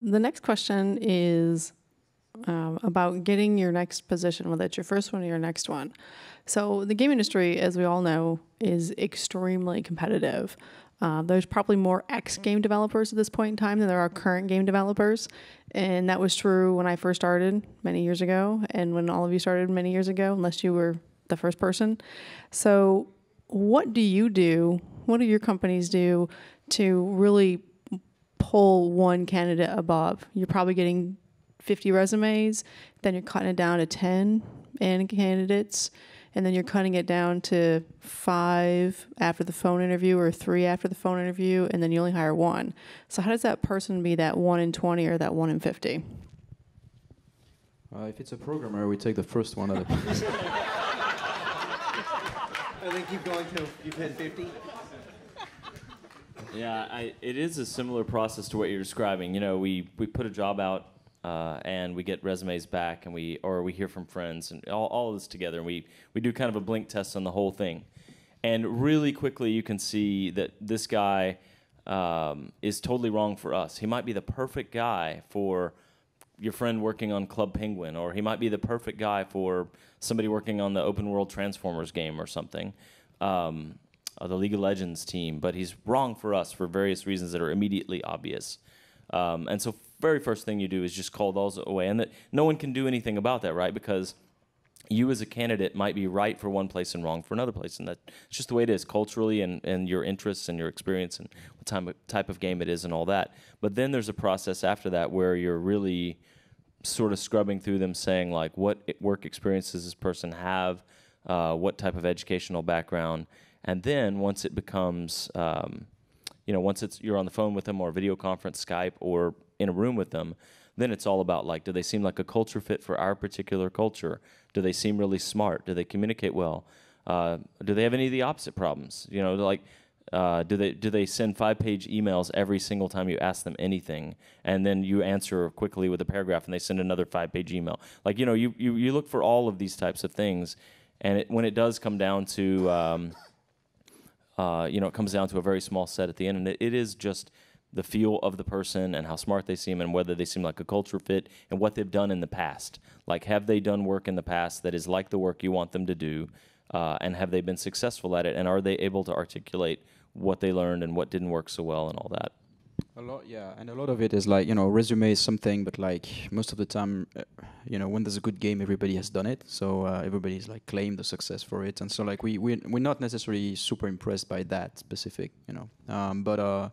The next question is about getting your next position, whether it's your first one or your next one. So the game industry, as we all know, is extremely competitive. There's probably more ex-game developers at this point in time than there are current game developers. And that was true when I first started many years ago, and when all of you started many years ago, unless you were the first person. So what do you do? What do your companies do to really pull one candidate above? You're probably getting 50 resumes, then you're cutting it down to 10 candidates, and then you're cutting it down to 5 after the phone interview or 3 after the phone interview, and then you only hire 1. So how does that person be that 1 in 20 or that 1 in 50? If it's a programmer, we take the first one. And then keep going till you've hit 50? Yeah, it is a similar process to what you're describing. You know, we put a job out and we get resumes back, and we hear from friends, and all of this together, and we do kind of a blink test on the whole thing. And really quickly you can see that this guy is totally wrong for us. He might be the perfect guy for your friend working on Club Penguin, or he might be the perfect guy for somebody working on the open world Transformers game or something, the League of Legends team, but he's wrong for us for various reasons that are immediately obvious. And so very first thing you do is just call those away, and that no one can do anything about that, right? Because you as a candidate might be right for one place and wrong for another place, and that's just the way it is culturally, and your interests and your experience and what type of game it is and all that. But then there's a process after that where you're really sort of scrubbing through them, saying like, what work experience does this person have, what type of educational background, and then once it becomes, once you're on the phone with them or video conference, Skype, or in a room with them, then it's all about like, do they seem like a culture fit for our particular culture? Do they seem really smart? Do they communicate well? Do they have any of the opposite problems? You know, like, do they send 5-page emails every single time you ask them anything, and then you answer quickly with a paragraph, and they send another 5-page email? Like, you know, you look for all of these types of things, and when it does come down to, it comes down to a very small set at the end, and it is just the feel of the person and how smart they seem and whether they seem like a culture fit and what they've done in the past. Like, have they done work in the past that is like the work you want them to do, and have they been successful at it, and are they able to articulate what they learned and what didn't work so well and all that? A lot, yeah, and a lot of it is like, resume is something, but like most of the time, when there's a good game, everybody has done it, so everybody's like claimed the success for it, and so like we're not necessarily super impressed by that specific, but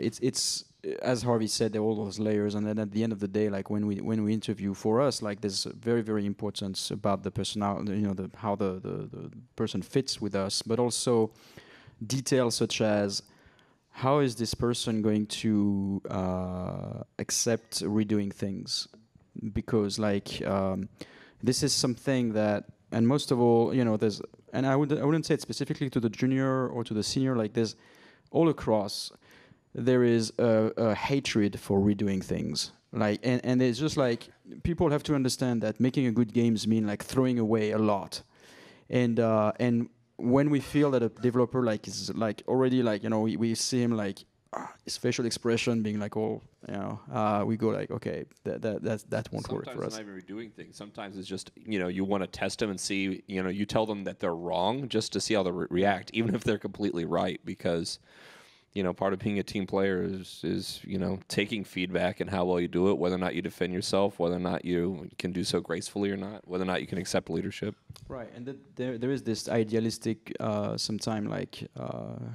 it's as Harvey said, there are all those layers, and then at the end of the day, like when we interview, for us, like there's very, very important about the personality, how the person fits with us, but also details such as, how is this person going to accept redoing things? Because like this is something that, and most of all, there's, and I wouldn't say it specifically to the junior or to the senior, like there's all across, there is a hatred for redoing things. Like, and it's just like, people have to understand that making a good games mean like throwing away a lot. And when we feel that a developer like is like already like, we see him like his facial expression being like, we go like, okay, that won't work for us. Sometimes it's not even redoing things. Sometimes it's just, you want to test them and see, you tell them that they're wrong just to see how they react, even if they're completely right, because part of being a team player is taking feedback and how well you do it, whether or not you defend yourself, whether or not you can do so gracefully or not, whether or not you can accept leadership. Right, and there is this idealistic, sometime like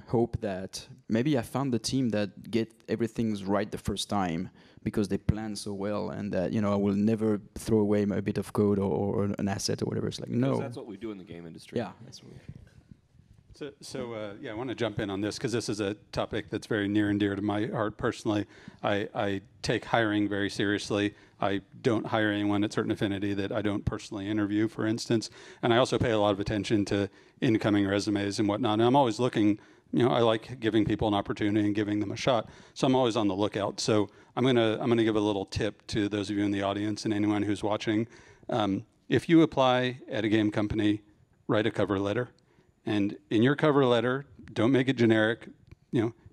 hope that maybe I found the team that get everything's right the first time because they plan so well, and that I will never throw away my bit of code or an asset or whatever. It's like, no. Because that's what we do in the game industry. Yeah, that's what I want to jump in on this because this is a topic that's very near and dear to my heart personally. I take hiring very seriously. I don't hire anyone at certain affinity that I don't personally interview, for instance. And I also pay a lot of attention to incoming resumes and whatnot. And I'm always looking, I like giving people an opportunity and giving them a shot. So I'm always on the lookout. So I'm gonna give a little tip to those of you in the audience and anyone who's watching. If you apply at a game company, write a cover letter. And in your cover letter, don't make it generic.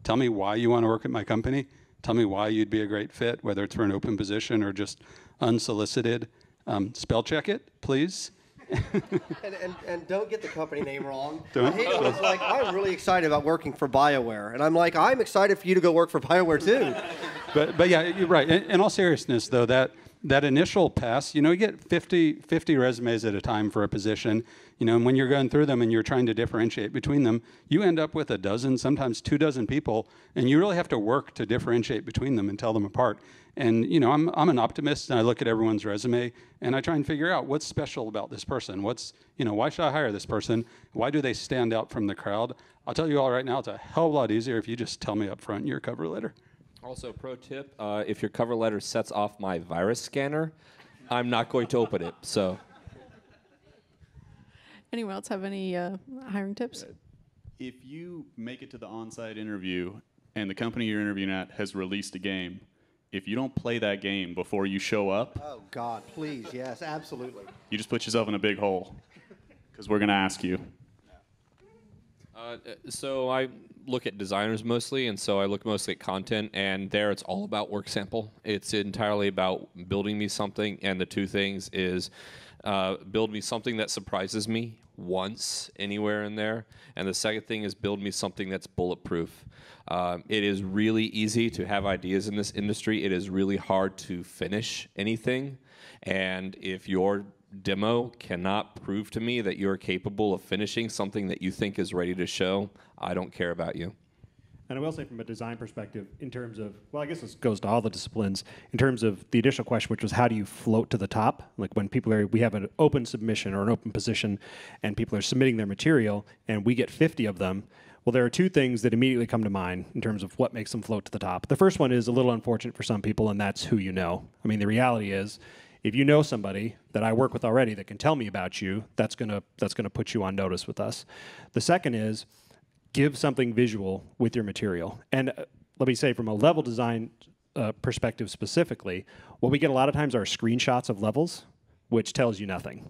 Tell me why you want to work at my company. Tell me why you'd be a great fit, whether it's for an open position or just unsolicited. Spell check it, please. And don't get the company name wrong. Don't. I hate it when it's like, I'm really excited about working for BioWare. And I'm like, I'm excited for you to go work for BioWare too. But yeah, you're right. In all seriousness, though, that initial pass, you get 50 resumes at a time for a position, and when you're going through them and you're trying to differentiate between them, you end up with a dozen, sometimes 24 people, and you really have to work to differentiate between them and tell them apart. And, I'm an optimist, and I look at everyone's resume, and I try and figure out what's special about this person. Why should I hire this person? Why do they stand out from the crowd? I'll tell you all right now, it's a hell of a lot easier if you just tell me up front in your cover letter. Also, pro tip, if your cover letter sets off my virus scanner, I'm not going to open it. So, Anyone else have any hiring tips? If you make it to the on-site interview and the company you're interviewing at has released a game, if you don't play that game before you show up, Oh, God, please. Yes, absolutely. you just put yourself in a big hole because we're going to ask you. so I look at designers mostly, and so I look mostly at content, and there it's all about work sample. It's entirely about building me something, and the two things is build me something that surprises me once anywhere in there, and the second thing is build me something that's bulletproof. It is really easy to have ideas in this industry. It is really hard to finish anything, and if your demo cannot prove to me that you're capable of finishing something that you think is ready to show, I don't care about you. And I will say from a design perspective, in terms of, well, I guess this goes to all the disciplines, in terms of the additional question, which was how do you float to the top? Like when we have an open submission or an open position and people are submitting their material and we get 50 of them, well, there are two things that immediately come to mind in terms of what makes them float to the top. The first one is a little unfortunate for some people, and that's who you know. I mean, the reality is, if you know somebody that I work with already that can tell me about you, that's gonna put you on notice with us. The second is give something visual with your material. And let me say, from a level design perspective specifically, what we get a lot of times are screenshots of levels, which tells you nothing.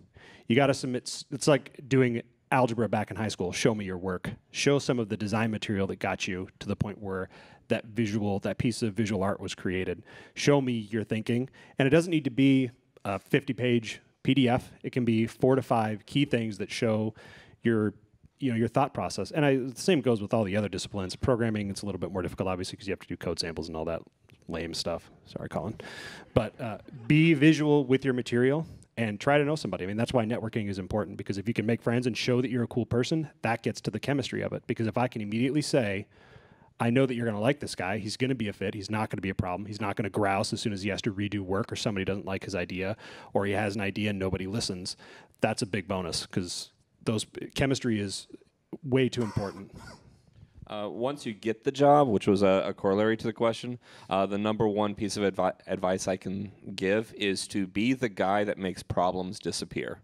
You got to submit. It's like doing algebra back in high school. Show me your work. Show some of the design material that got you to the point where that piece of visual art was created. Show me your thinking, and it doesn't need to be a 50-page PDF. It can be 4 to 5 key things that show your thought process. And the same goes with all the other disciplines. Programming, it's a little bit more difficult, obviously, because you have to do code samples and all that lame stuff. Sorry, Colin. But be visual with your material and try to know somebody. I mean, that's why networking is important, because if you can make friends and show that you're a cool person, that gets to the chemistry of it. Because if I can immediately say, I know that you're going to like this guy. He's going to be a fit. He's not going to be a problem. He's not going to grouse as soon as he has to redo work or somebody doesn't like his idea or he has an idea and nobody listens. That's a big bonus because chemistry is way too important. Once you get the job, which was a corollary to the question, the number one piece of advice I can give is to be the guy that makes problems disappear.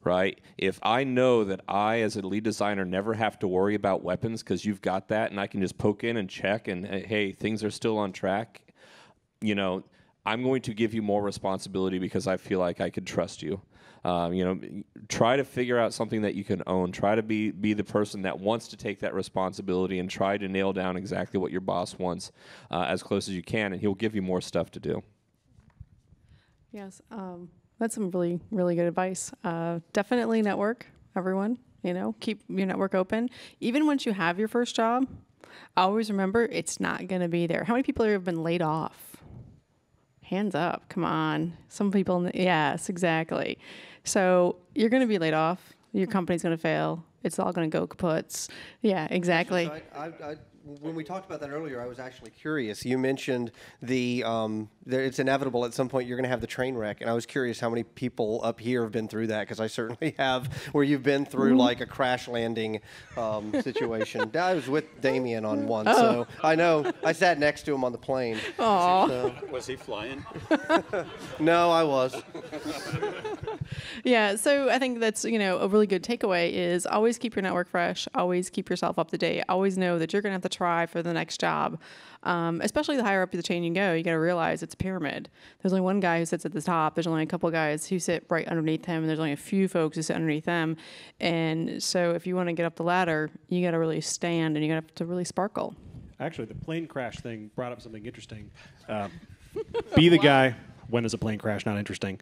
Right? If I know that I, as a lead designer, never have to worry about weapons because you've got that and I can just poke in and check and, hey, things are still on track, I'm going to give you more responsibility because I feel like I could trust you. Try to figure out something that you can own. Try to be the person that wants to take that responsibility and try to nail down exactly what your boss wants as close as you can, and he'll give you more stuff to do. Yes. That's some really, really good advice. Definitely network, everyone. Keep your network open. Even once you have your first job, always remember it's not going to be there. How many people have been laid off? Hands up. Come on. Some people, yes, exactly. So you're going to be laid off. Your company's going to fail. It's all going to go kaputs. Yeah, exactly. When we talked about that earlier, I was actually curious. You mentioned it's inevitable at some point you're going to have the train wreck, and I was curious how many people up here have been through that, because I certainly have, where you've been through like a crash landing situation. I was with Damien on one, so I know. I sat next to him on the plane. Aww. So. Was he flying? No, I was. Yeah, so I think that's, a really good takeaway is always keep your network fresh, always keep yourself up to date, always know that you're going to have to try for the next job. Especially the higher up the chain you go, you got to realize it's a pyramid. There's only one guy who sits at the top. There's only a couple guys who sit right underneath him, and there's only a few folks who sit underneath them. And so if you want to get up the ladder, you got to really stand and you got to really sparkle. Actually, the plane crash thing brought up something interesting. Be the guy. When is a plane crash not interesting?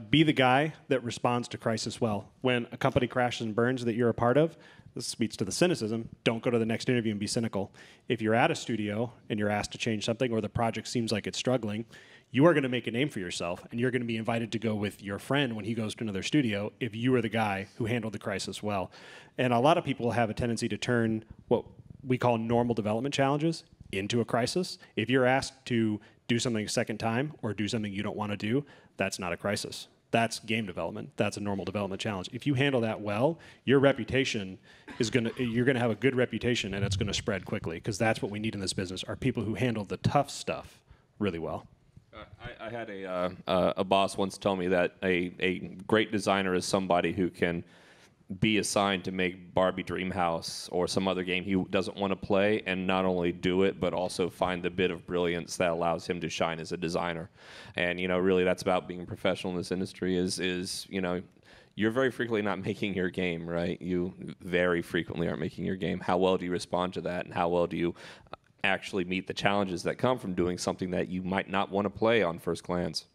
Be the guy that responds to crisis well. When a company crashes and burns that you're a part of, this speaks to the cynicism. Don't go to the next interview and be cynical. If you're at a studio and you're asked to change something or the project seems like it's struggling, you are going to make a name for yourself, and you're going to be invited to go with your friend when he goes to another studio if you are the guy who handled the crisis well. And a lot of people have a tendency to turn what we call normal development challenges into a crisis. If you're asked to do something a second time or do something you don't want to do, that's not a crisis. That's game development. That's a normal development challenge. If you handle that well, your reputation is you're gonna have a good reputation, and it's gonna spread quickly, because that's what we need in this business, are people who handle the tough stuff really well. I had a boss once tell me that a great designer is somebody who can be assigned to make Barbie Dreamhouse or some other game he doesn't want to play, and not only do it, but also find the bit of brilliance that allows him to shine as a designer. And, you know, really that's about being a professional in this industry is you know, you're very frequently not making your game, right? You very frequently aren't making your game. How well do you respond to that, and how well do you actually meet the challenges that come from doing something that you might not want to play on first glance?